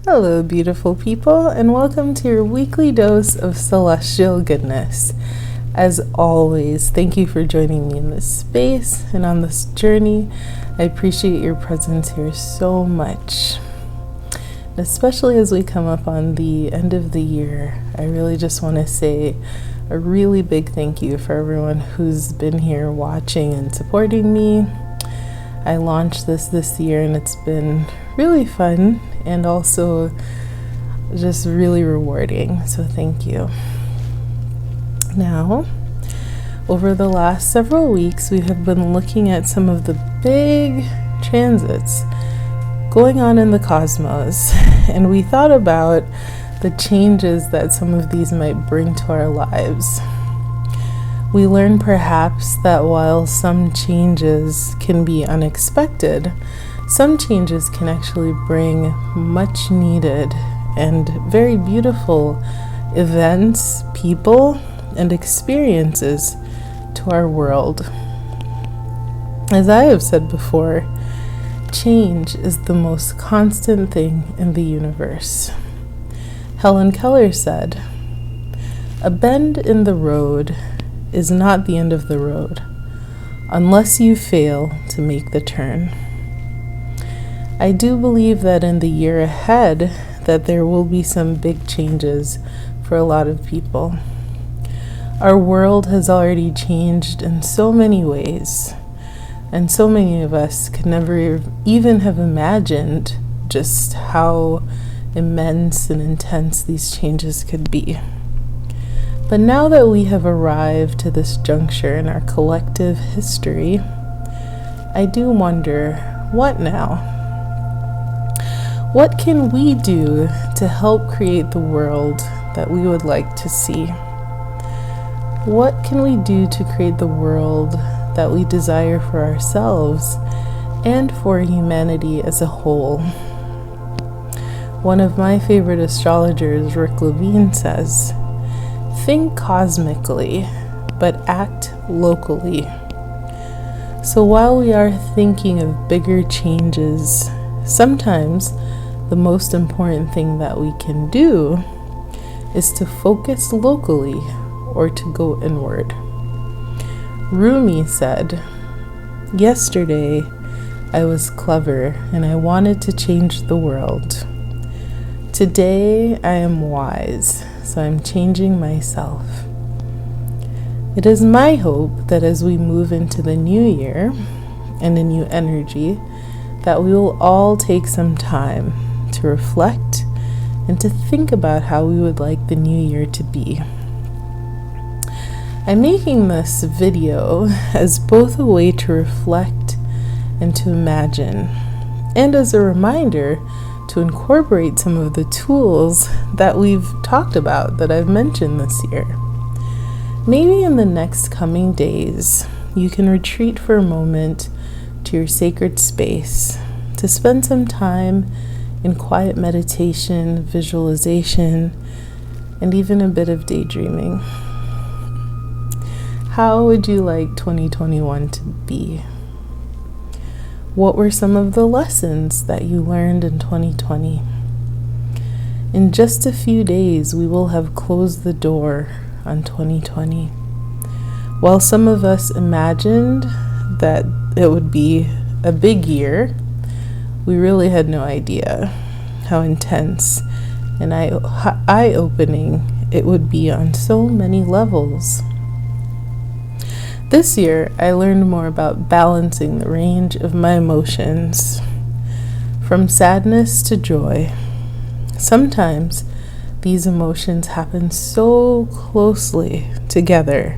Hello, beautiful people, and welcome to your weekly dose of celestial goodness. As always, thank you for joining me in this space and on this journey. I appreciate your presence here so much. Especially as we come up on the end of the year, I really just want to say a really big thank you for everyone who's been here watching and supporting me. I launched this year and it's been really fun and also just really rewarding, so thank you. Now, over the last several weeks, we have been looking at some of the big transits going on in the cosmos, and we thought about the changes that some of these might bring to our lives. We learned perhaps that while some changes can be unexpected, some changes can actually bring much needed and very beautiful events, people, and experiences to our world. As I have said before, change is the most constant thing in the universe. Helen Keller said, "A bend in the road is not the end of the road unless you fail to make the turn." I do believe that in the year ahead that there will be some big changes for a lot of people. Our world has already changed in so many ways, and so many of us could never even have imagined just how immense and intense these changes could be. But now that we have arrived to this juncture in our collective history, I do wonder, what now? What can we do to help create the world that we would like to see? What can we do to create the world that we desire for ourselves and for humanity as a whole? One of my favorite astrologers, Rick Levine, says, "Think cosmically, but act locally." So while we are thinking of bigger changes, sometimes the most important thing that we can do is to focus locally or to go inward. Rumi said, "Yesterday I was clever and I wanted to change the world. Today I am wise, so I'm changing myself." It is my hope that as we move into the new year and a new energy, that we will all take some time to reflect and to think about how we would like the new year to be. I'm making this video as both a way to reflect and to imagine, and as a reminder to incorporate some of the tools that we've talked about, that I've mentioned this year. Maybe in the next coming days, you can retreat for a moment to your sacred space to spend some time in quiet meditation, visualization, and even a bit of daydreaming. How would you like 2021 to be? What were some of the lessons that you learned in 2020? In just a few days, we will have closed the door on 2020. While some of us imagined that it would be a big year, we really had no idea how intense and eye-opening it would be on so many levels. This year, I learned more about balancing the range of my emotions, from sadness to joy. Sometimes these emotions happen so closely together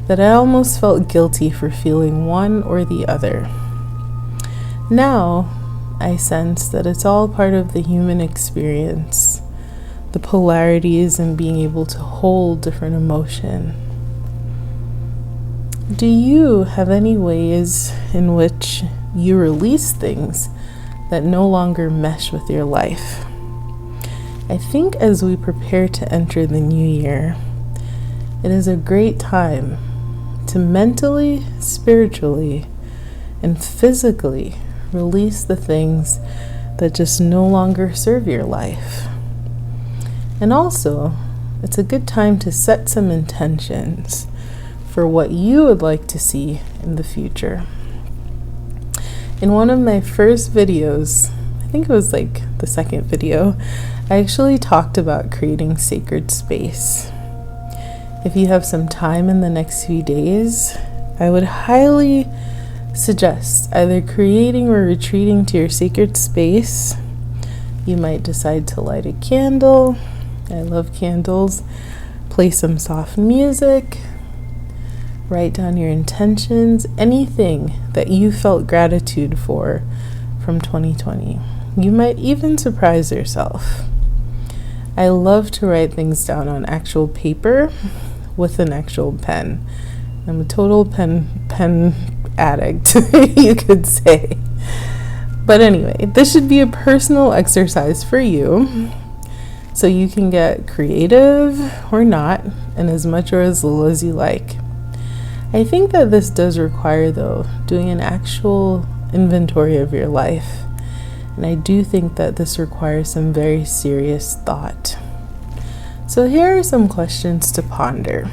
that I almost felt guilty for feeling one or the other. Now, I sense that it's all part of the human experience, the polarities and being able to hold different emotion. Do you have any ways in which you release things that no longer mesh with your life? I think as we prepare to enter the new year, it is a great time to mentally, spiritually, and physically release the things that just no longer serve your life. And also, it's a good time to set some intentions for what you would like to see in the future. In one of my first videos, I think it was like the second video, I actually talked about creating sacred space. If you have some time in the next few days, I would highly suggest either creating or retreating to your sacred space. You might decide to light a candle. I love candles. Play some soft music. Write down your intentions, anything that you felt gratitude for from 2020. You might even surprise yourself. I love to write things down on actual paper with an actual pen. I'm a total pen addict, you could say. But anyway, this should be a personal exercise for you, so you can get creative or not, and as much or as little as you like. I think that this does require, though, doing an actual inventory of your life, and I do think that this requires some very serious thought. So here are some questions to ponder.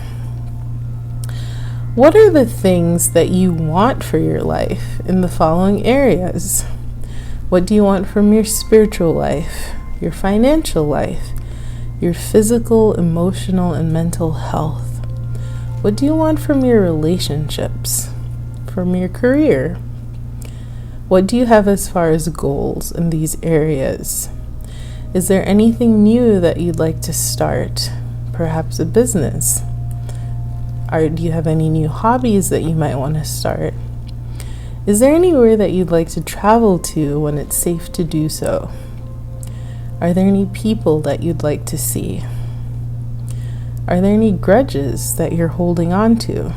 What are the things that you want for your life in the following areas? What do you want from your spiritual life, your financial life, your physical, emotional, and mental health? What do you want from your relationships, from your career? What do you have as far as goals in these areas? Is there anything new that you'd like to start? Perhaps a business? Do you have any new hobbies that you might want to start? Is there anywhere that you'd like to travel to when it's safe to do so? Are there any people that you'd like to see? Are there any grudges that you're holding on to?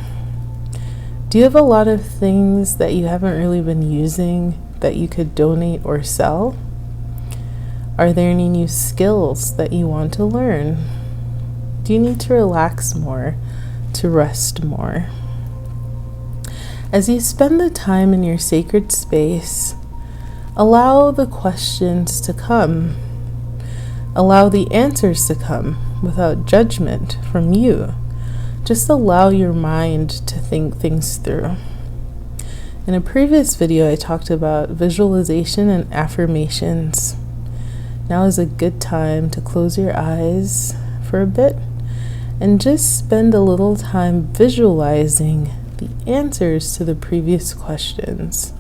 Do you have a lot of things that you haven't really been using that you could donate or sell? Are there any new skills that you want to learn? Do you need to relax more? To rest more? As you spend the time in your sacred space, allow the questions to come. Allow the answers to come without judgment from you. Just allow your mind to think things through. In a previous video, I talked about visualization and affirmations. Now is a good time to close your eyes for a bit and just spend a little time visualizing the answers to the previous questions.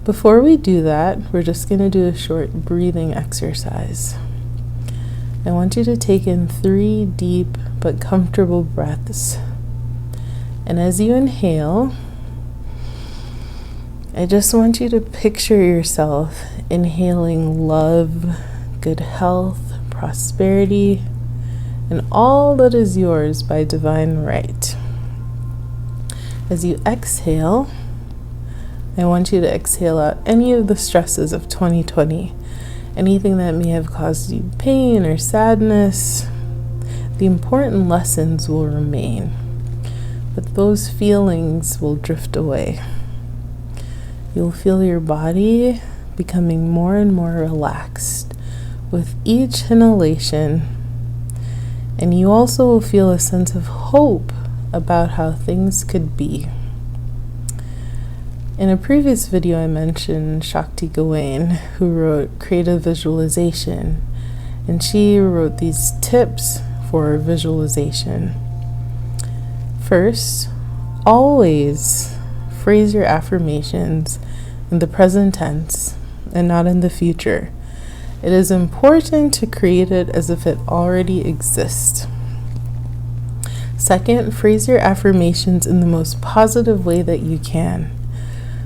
Before we do that, we're just going to do a short breathing exercise. I want you to take in 3 deep but comfortable breaths. And as you inhale, I just want you to picture yourself inhaling love, good health, prosperity, and all that is yours by divine right. As you exhale, I want you to exhale out any of the stresses of 2020, anything that may have caused you pain or sadness. The important lessons will remain, but those feelings will drift away. You'll feel your body becoming more and more relaxed with each inhalation. And you also will feel a sense of hope about how things could be. In a previous video, I mentioned Shakti Gawain, who wrote Creative Visualization, and she wrote these tips for visualization. First, always phrase your affirmations in the present tense and not in the future. It is important to create it as if it already exists. Second, phrase your affirmations in the most positive way that you can.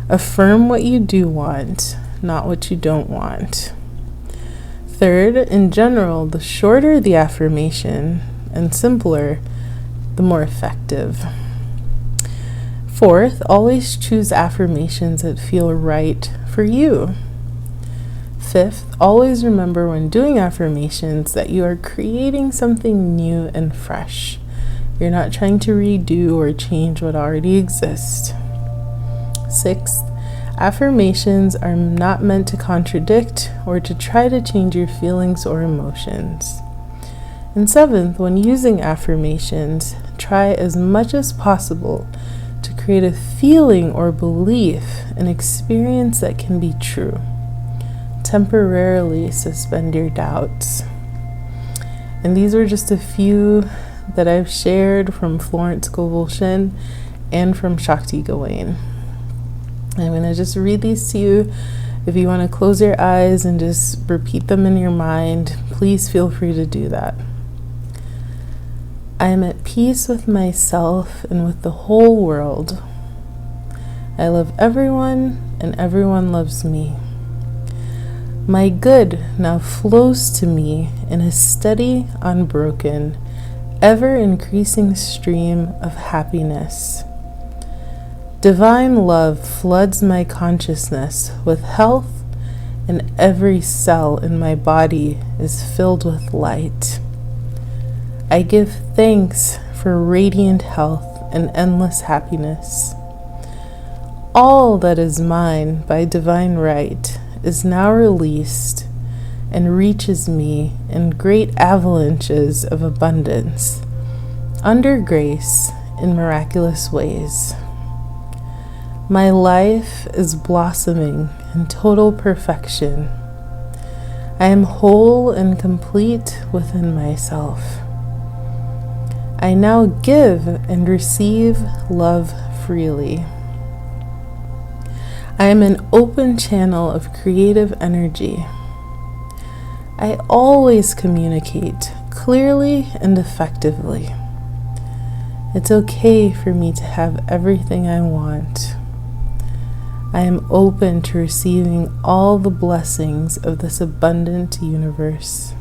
Affirm what you do want, not what you don't want. Third, in general, the shorter the affirmation and simpler, the more effective. Fourth, always choose affirmations that feel right for you. Fifth, always remember when doing affirmations that you are creating something new and fresh. You're not trying to redo or change what already exists. Sixth, Affirmations are not meant to contradict or to try to change your feelings or emotions. And seventh, when using affirmations, try as much as possible to create a feeling or belief, an experience that can be true. Temporarily suspend your doubts. And these are just a few that I've shared from Florence Scovel and from Shakti Gawain. I'm going to just read these to you. If you want to close your eyes and just repeat them in your mind, please feel free to do that. I am at peace with myself and with the whole world. I love everyone and everyone loves me. My good now flows to me in a steady, unbroken, ever-increasing stream of happiness. Divine love floods my consciousness with health, and every cell in my body is filled with light. I give thanks for radiant health and endless happiness. All that is mine by divine right is now released and reaches me in great avalanches of abundance, under grace in miraculous ways. My life is blossoming in total perfection. I am whole and complete within myself. I now give and receive love freely. I am an open channel of creative energy. I always communicate clearly and effectively. It's okay for me to have everything I want. I am open to receiving all the blessings of this abundant universe.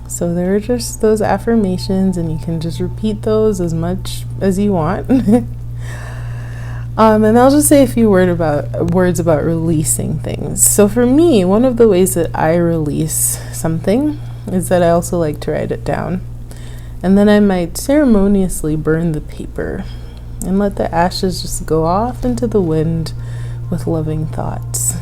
So there are just those affirmations, and you can just repeat those as much as you want. And I'll just say a few words about releasing things. So for me, one of the ways that I release something is that I also like to write it down. And then I might ceremoniously burn the paper and let the ashes just go off into the wind with loving thoughts.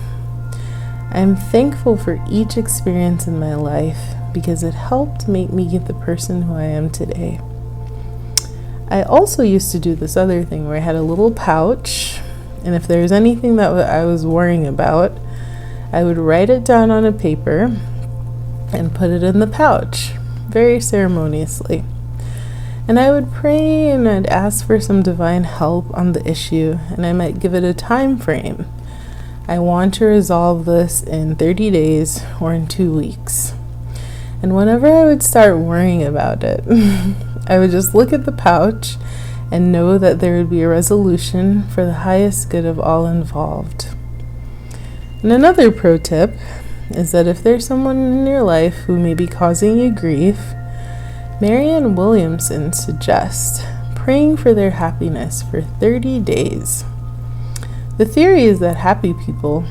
I am thankful for each experience in my life because it helped make me the person who I am today. I also used to do this other thing where I had a little pouch, and if there's anything that I was worrying about, I would write it down on a paper and put it in the pouch, very ceremoniously. And I would pray and I'd ask for some divine help on the issue, and I might give it a time frame. I want to resolve this in 30 days or in 2 weeks. And whenever I would start worrying about it, I would just look at the pouch and know that there would be a resolution for the highest good of all involved. And another pro tip is that if there's someone in your life who may be causing you grief, Marianne Williamson suggests praying for their happiness for 30 days. The theory is that happy people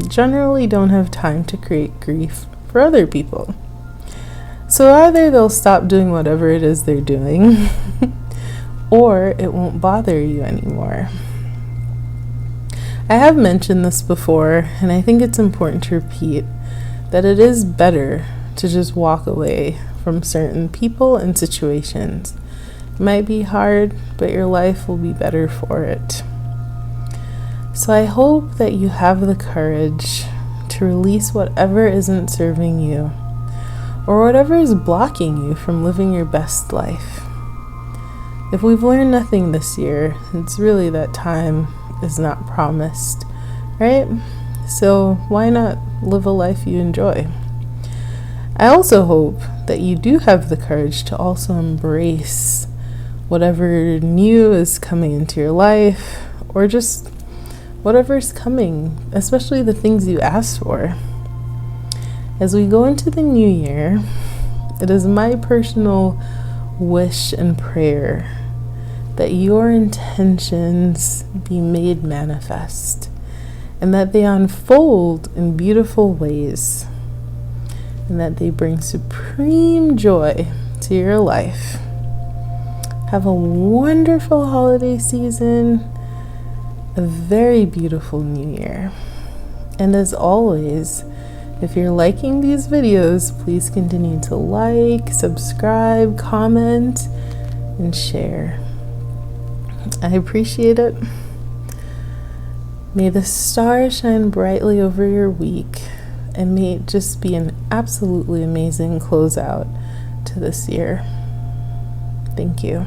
generally don't have time to create grief for other people. So either they'll stop doing whatever it is they're doing, or it won't bother you anymore. I have mentioned this before, and I think it's important to repeat that it is better to just walk away from certain people and situations. It might be hard, but your life will be better for it. So I hope that you have the courage to release whatever isn't serving you, or whatever is blocking you from living your best life. If we've learned nothing this year, it's really that time is not promised, right? So why not live a life you enjoy? I also hope that you do have the courage to also embrace whatever new is coming into your life, or just whatever's coming, especially the things you asked for. As we go into the new year, it is my personal wish and prayer that your intentions be made manifest and that they unfold in beautiful ways and that they bring supreme joy to your life. Have a wonderful holiday season, a very beautiful new year. And as always, if you're liking these videos, please continue to like, subscribe, comment, and share. I appreciate it. May the stars shine brightly over your week, and may it just be an absolutely amazing closeout to this year. Thank you.